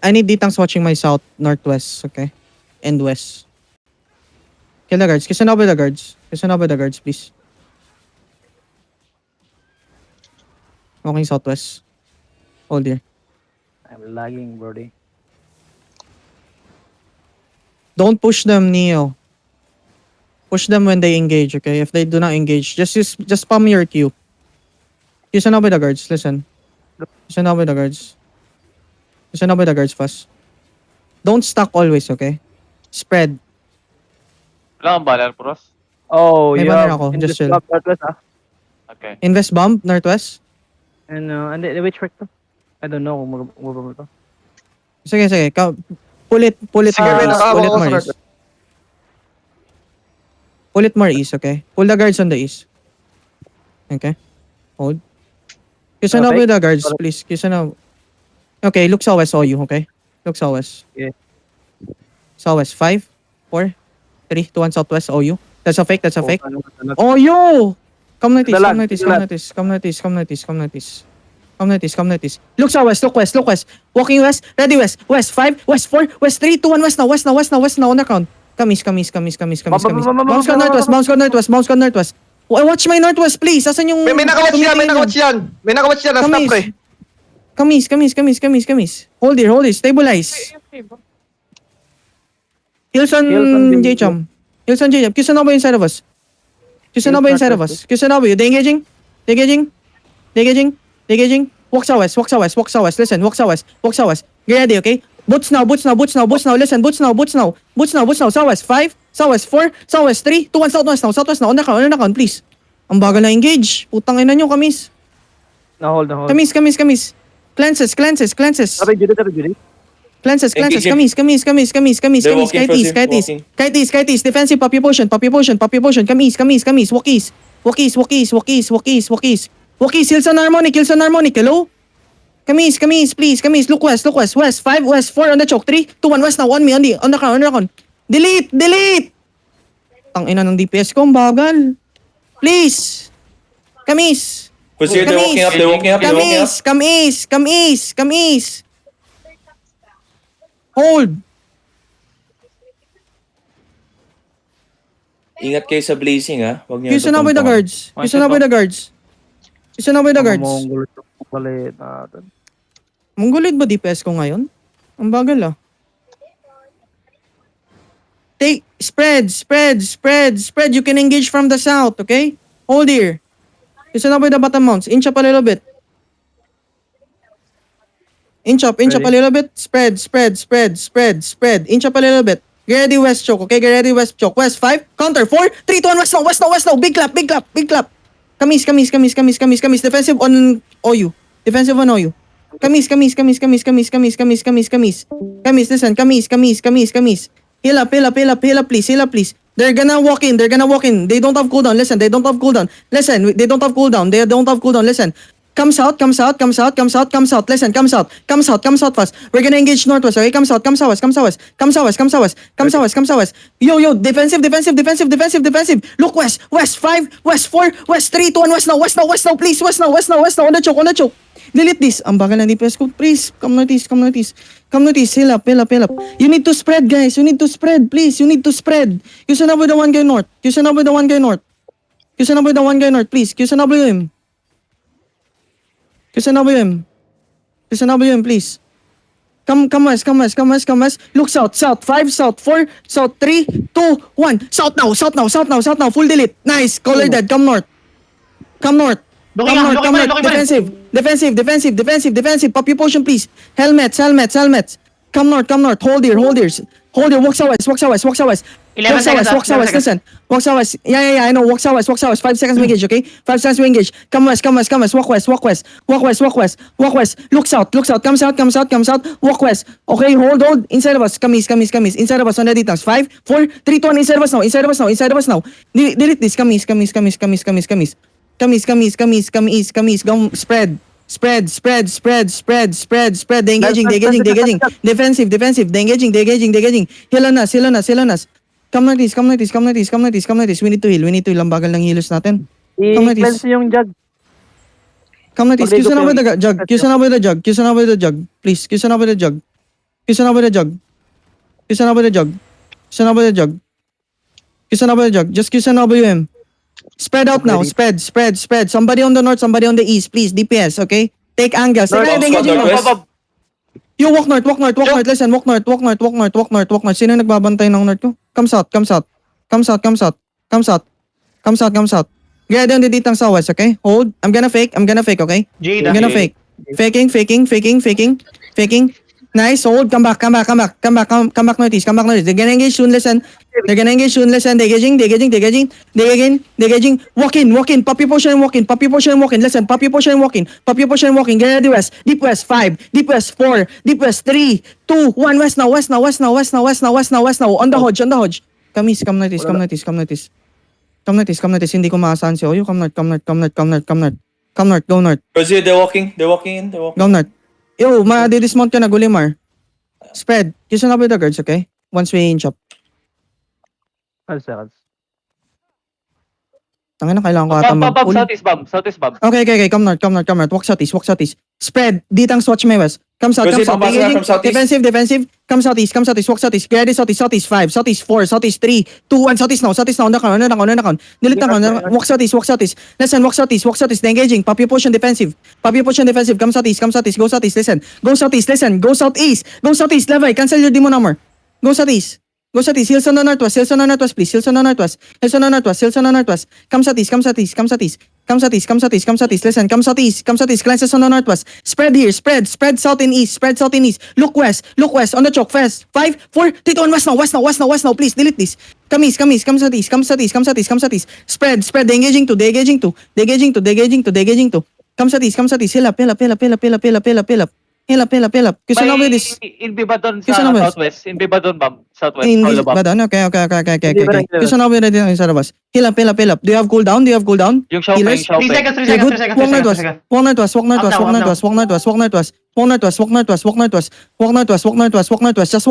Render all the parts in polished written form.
I need Ditangs watching my south, northwest, okay? And west. Kill the guards. Kisanabe the guards. Kisanabe the guards, please. Walking southwest. Hold here. I'm lagging, brody. Don't push them, Neo. Push them when they engage, okay? If they do not engage, just spam your Q. Kisanabe the guards, listen. Kisanabe the guards. Kisanabe the guards fast. Don't stack always, okay? Spread. Wala kang banner, Pros? Oh, May yeah. banner ako, just chill. Northwest, ah. Okay. Invest bomb, northwest. And which track to? I don't know kung mag to. Sige. Pull it Sige, may more east. nakahawak Pull it ako sa more east. northwest. Pull it more east, okay? Pull the guards on the east. Okay? Hold. Kisanabe the guards, please. Kisanabe. Okay, look sa west, OU, okay? Look sa west. Yeah. Sa west. 5, 4, 3, 2, 1, southwest, OU. That's a fake. Oh, OU! Come notice. Look sa west, look west. Walking west, ready west. West 5, west 4, west 3, 2, 1, west now, on the count. Kamis. Bounce ka northwest. Watch my northwest, please. Asan yung... May nakawatch yan. May nakawatch yan. Na-stop ko eh. Kamis. Hold here. Stabilize. Hilson J-Cham. Kisanabe inside of us. Kisanabe, they engaging. Walk sa west. Listen, walk sa west. Get ready, okay? Boots now. Listen, boots now. Southwest 5, southwest 4, southwest 3, 2, 1, southwest now. On the count, please. Ang bagal na engage. Putang ina nyo, Kamis. Na-hold. Kamis. Cleanses. Tabi, Judy. Cleanses. Kamis. Kite east. Defensive, poppy potion. Kamis. Walkies. Hilson harmonic. Hello? Kamis, please. Look west. West 5, west 4 on the choke. 3, 2, 1, west now. On me, on the crown. Delete! Tang ina ng DPS ko, ang bagal. Please. Kamis. They're walking up. Come east. Hold. Ingat kayo sa blazing, ha? Huwag niyo Kisanabe the guards. Mongol palit natin. Mongolid ba DPS ko ngayon? Ang bagal ah. Take, spread. You can engage from the south, okay? Hold here. Kisanabe the bottom mounts. Inch up a little bit. Inch up a little bit. Spread. Inch up a little bit. Get ready west choke, okay? West 5. Counter 4, 3, 2, 1, west now. Big clap. Kamis. Defensive on OU. Kamis. Listen. Kamis. Heal up, please. They're gonna walk in. They don't have cooldown. Listen, they don't have cooldown. Listen. Come south. Listen, come south fast. We're gonna engage northwest, okay? Come south. Yo, defensive. Look west 5, west 4, west 3, 2, 1, west now, please. West now, on the choke. Delete this. Ang bagal na DPS ko. Please, come notice. Heal up. You need to spread, guys. Please. Kisanabe the one guy north. Please. Kisanabe him, please. Come west. Look south 5, south 4, south 3, 2, 1. South now. Full delete. Nice. Color dead. Come north. Defensive. Poppy potion, please. Helmets. Come north. Hold here. Walk south west. 11 seconds. Walk south west. Listen. Walk south west. Yeah, I know. Walk south west. 5 seconds to engage, okay? 5 seconds to engage. Come west. Walk west. Look south. Come south. Walk west. Okay, hold. Inside of us. Kamis. Inside of us on the details. 5, 4, 3, 2, 1. Inside of us now. Delete this. Kamis. Go spread. They engaging. Defensive. They engaging. Heal on us. Come like this. We need to heal. Ang bagal ng healers natin. I-cleanse yung jug. Come like this. Kyusan na with the jug. Please. Kyusan na with the jug. Kisan over the jug. Kisan over the jug. Kisan over the jug. Kisan over the jug. Just kisan over him. Spread out now. Spread. Somebody on the north, somebody on the east. Please, DPS, okay? Take angles. North, Engaging north, north. west. You walk north. Listen, walk north. Sino yung nagbabantay ng north ko? Comes out. Get down the ditang sa west, okay? Hold. I'm gonna fake, okay? Jade. I'm gonna fake. Faking. Nice, hold. Come back northeast. They're gonna engage soon, listen. They're engaging. Walk in. Puppy potion walk in. Listen, puppy potion walk in. Get ready west. Deep west 5. Deep west 4. Deep west 3, 2, 1. West now. On the hodge. Come northeast. Hindi ko maasahan si Oyo. Come north. Go north. Brazil, they're walking in. Go north. Yo, ma-dismount ka na, Gulimar. Spread. Kiss na with the guards, okay? Once we inch up. 5 seconds. Tangina, kailangan ko ata Bob, mag-pull. southeast, Bob. Okay. Come north. Walk southeast. Spread. Ditang swatch may west. Come south. Brazil, papasok na from southeast. Defensive. Come southeast. Walk southeast. Get ready southeast 5. Southeast 4. Southeast 3, 2, 1. Southeast now. Under count. Delete na count. Walk southeast. Listen, walk southeast. They're engaging. Puppy potion defensive. Come southeast. Go southeast. Listen. Go southeast. Levi, cancel your demon armor. Go southeast. Hills on the northwest, please. Hills on the northwest. Come southeast. Listen, come southeast. Glances on the northwest. Spread here. Spread south and east. Look west. On the choke. Fast. 5, 4, 3, 2, 1. West now. Please delete this. Come east. Come southeast. Spread. They're engaging two. Come southeast. Hill up. Kisan over this. In Bibadon Kisan sa over. southwest. In Bibadon, Bob. Southwest. Hindi All ba above. doon? Okay. Hindi ba rin- Kisan over na din sa labas. Hill up. Do you have cooldown? Yung Xiaopeng, Healers? 3 seconds. Okay, good. Walk northwest. Walk northwest. Just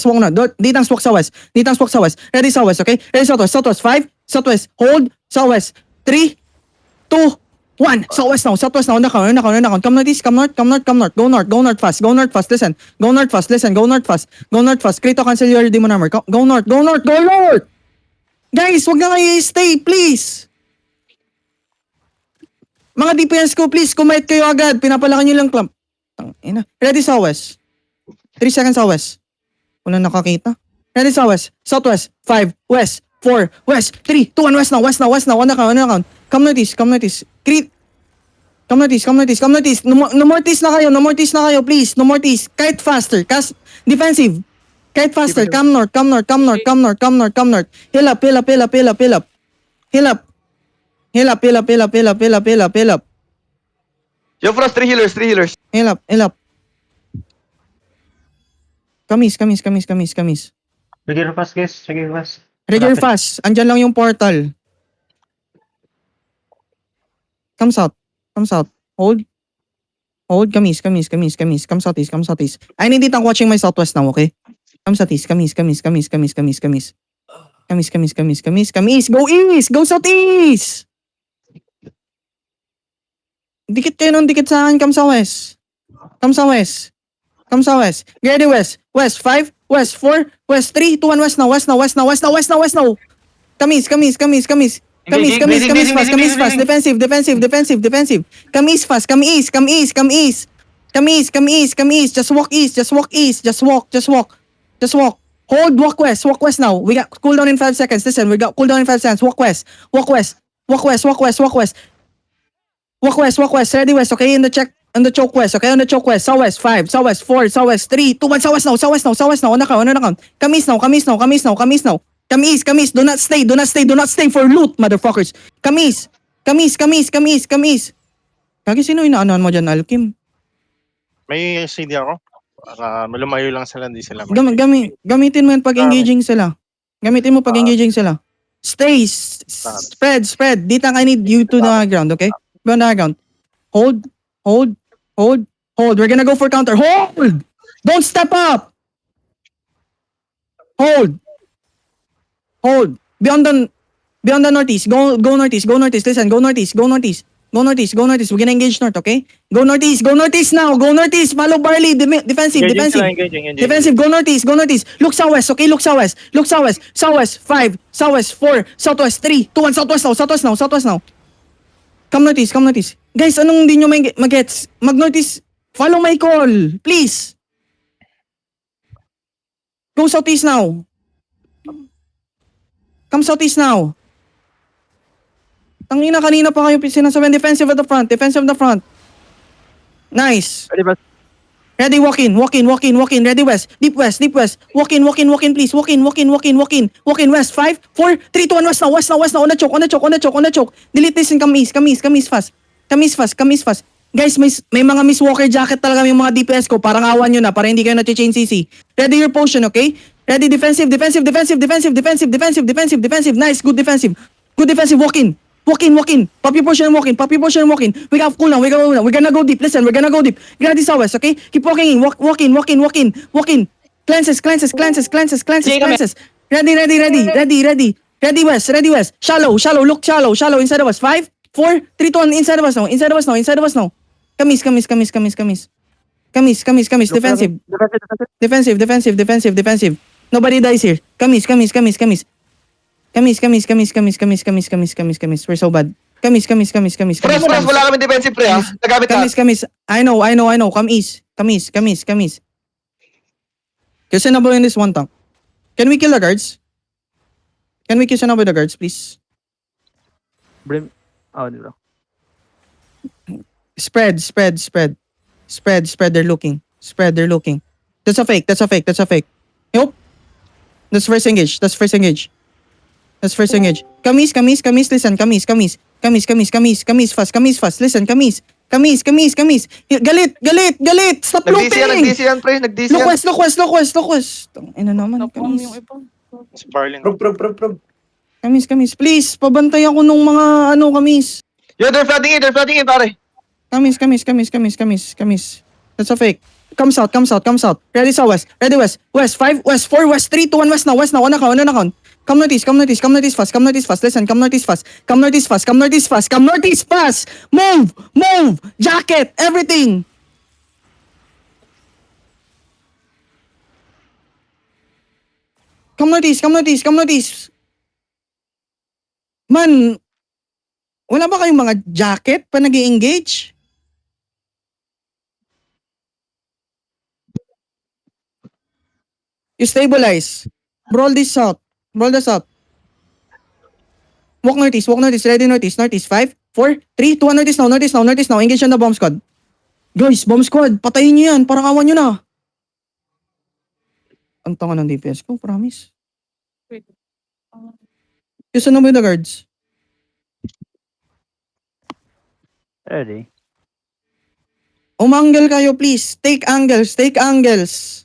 walk north. Ditang walk sa west. Ready sa west, okay? Ready southwest. 5. Southwest. Hold. Southwest. 3, 2, 1. Southwest now. Under count. Come northeast. Go north fast. Listen. Go north fast. Krito, cancel your demon armor. Go north. Guys, wag na kayo stay, please. Mga DPS ko, please, kumait kayo agad. Pinapalakan nyo lang clamp. Tangina. Ready sa west. 3 seconds sa west. Wala nakakita. Ready sa west. Southwest. 5. West. 4. West. 3, 2, 1. West now. On the count. Come northeast. Creep. Come northeast. No more tease na kayo, please. No more tease. Kite faster. Defensive. Kite faster. Come north. Hill up. Yo, Frost, 3 healers. Hill up. Kamis. Regular fast, guys. Regular fast. Andyan lang yung portal. Come south. Hold. Kamis. Come southeast. I need it. I'm watching my southwest now, okay? Come southeast. Kamis. Go east. Go southeast. Dikit kayo nung dikit sa akin. Come sa west. Get ready west. West 5. West 4. West 3, 2, 1. West now. Kamis fast. Defensive. Come east fast. Come east. Just walk. Hold, walk west now. We got cooldown in 5 seconds. Listen, we got cooldown in 5 seconds. Walk west. Ready west, okay? On the choke west. Southwest 5. Southwest 4. Southwest 3, 2, 1. Southwest now. On the count. Come east now. Come east. Do not stay for loot, motherfuckers. Come east. Kagi, sino inaanuhan mo dyan, Alkim? May CD ako. Para malumayo lang sila, hindi sila. Gamitin mo yan pag engaging sila. Stay. Spread. Ditang, I need you to the ground, okay? Be on the ground. Hold. We're gonna go for counter. Hold! Don't step up! Hold. Beyond the northeast. Go northeast. Listen, go northeast. Go northeast. Go northeast. We're gonna engage north, okay? Go northeast. Go northeast now. Go northeast. Follow Barley. Defensive. Engaging Defensive. sila, engaging. Defensive. Go northeast. Go northeast. Look southwest, okay? Look southwest. Look southwest. Southwest. 5. Southwest. 4. Southwest. 3. 2, 1. Southwest now. Southwest now. Southwest now. Come northeast. Come northeast. Guys, anong hindi nyo mag-gets? Mag-northeast. Follow my call. Please. Go southeast now. Come southeast now. Tangina, kanina pa kayo sinasabihan. Defensive at the front. Defensive at the front. Nice. Ready, boss. Ready, walk in. Walk in, walk in, walk in. Ready, west. Deep west, deep west. Walk in, walk in, walk in, please. Walk in, walk in, walk in, walk in. Walk in, west. 5, 4, 3, 2, 1, west now, west now, west now. On the choke, on the choke, on the choke, on the choke. Delete this and come east, come east, come east fast. Come east fast, come east fast. Guys, may mga Miss Walker jacket talaga yung mga DPS ko. Parang awan nyo na, para hindi kayo na-chain CC. Ready your potion, okay? Ready, defensive, defensive, defensive, defensive, defensive, defensive, defensive, defensive. Nice, good defensive. Good defensive, walk in. Walk in, walk in. Pop your potion and walk in. Pop your potion and walk in. We got cooldown. We got cooldown. We're gonna go deep. Listen, we're gonna go deep. Ready southwest, okay? Keep walking in. Walk in, walk in, walk in, walk in. Cleanses, cleanses, cleanses, cleanses, cleanses, cleanses. Ready, ready, ready, ready, ready. Ready west, ready west. Shallow, shallow, look shallow, shallow inside of us. 5, 4, 3, 2, 1. Inside of us now. Inside of us now. Inside of us now. Kamis, kamis, kamis, kamis, kamis. Kamis, kamis, kamis. Defensive. Defensive, defensive. Defensive, defensive, defensive, defensive. Nobody dies here. Kamis, kamis, kamis, kamis. Kamis, kamis, kamis, kamis, kamis, kamis, kamis, kamis, kamis. We're so bad. Kamis, kamis, kamis, kamis, Pres, kamis. wala kami defensive pre ha. Nagamit Kamis, lahat. kamis. I know. Come east. Kamis, kamis, kamis. Questionable in this one tank. Can we kill the guards? Can we questionable the guards, please? Brim. Oh, di ba? Spread, spread, spread. Spread, spread. They're looking. Spread, they're looking. That's a fake. That's a fake. That's a fake. Nope. That's first engage. That's first engage. That's first engage. Kamis, kamis, kamis. Listen, kamis, kamis. Kamis, kamis, kamis. Kamis fast. Kamis fast. Listen, kamis. Kamis, kamis, kamis. Galit, galit, galit. Stop Nag-DC yan, looping. nag-DC yan pre. Nag-DC Look yan. west, look west, look west, look west. Ina naman, Napam kamis. yung iba. Si Barlin. Prog. Kamis, kamis. Please, pabantay ako nung mga kamis. Yo, they're flooding in pare. Kamis, kamis, kamis, kamis, kamis, kamis. That's a fake. Come south, come south, come south. Ready southwest. Ready west. West 5, west 4, west 3, 2, 1, west now, west now. On account, on account. Come northeast, come northeast, come northeast fast, come northeast fast. Listen, come northeast fast. Come northeast fast, come northeast fast, come northeast fast. Move, move. Jacket, everything. Come northeast, come northeast, come northeast. Man, wala ba kayong mga jacket pa nag-i-engage? You stabilize. Brawl this out. Brawl this out. Walk northeast, ready northeast, northeast. 5, 4, 3, 2, 1, northeast now, northeast now, northeast now. Engage on the bomb squad. Guys, bomb squad, patayin nyo yan. Parang awan nyo na. Ang tanga ng DPS ko, promise. Wait. Kasi na mo yung the guards. Ready. Umangle kayo, please. Take angles, take angles.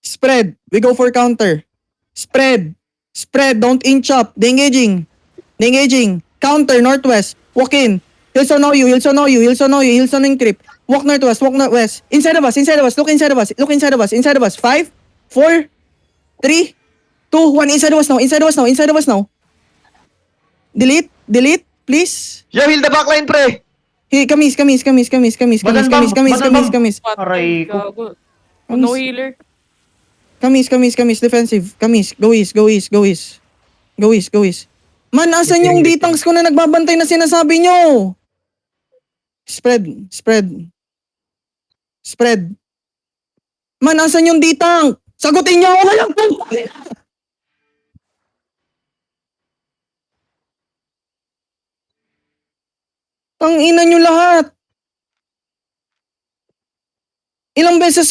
Spread. We go for counter. Spread. Spread. Don't inch up. The engaging. The engaging. Counter. Northwest. Walk in. He'll know you. He'll know you. He'll know you. He'll know creep. Walk northwest. Walk northwest. Inside of us. Inside of us. Look inside of us. Look inside of us. Inside of us. 5, 4, 3, 2, 1. Inside of us now. Inside of us now. Inside of us now. Delete. Delete. Please. Yo, heal the backline pre. Hey, kamis. Aray ko. Gago. No healer. Kamis, defensive. Kamis, go east. Man, asan yung D-tanks ko na nagbabantay na sinasabi nyo? Spread. Man, asan yung D-tank? Sagutin nyo ako ngayon! Tangina nyo lahat! Ilang beses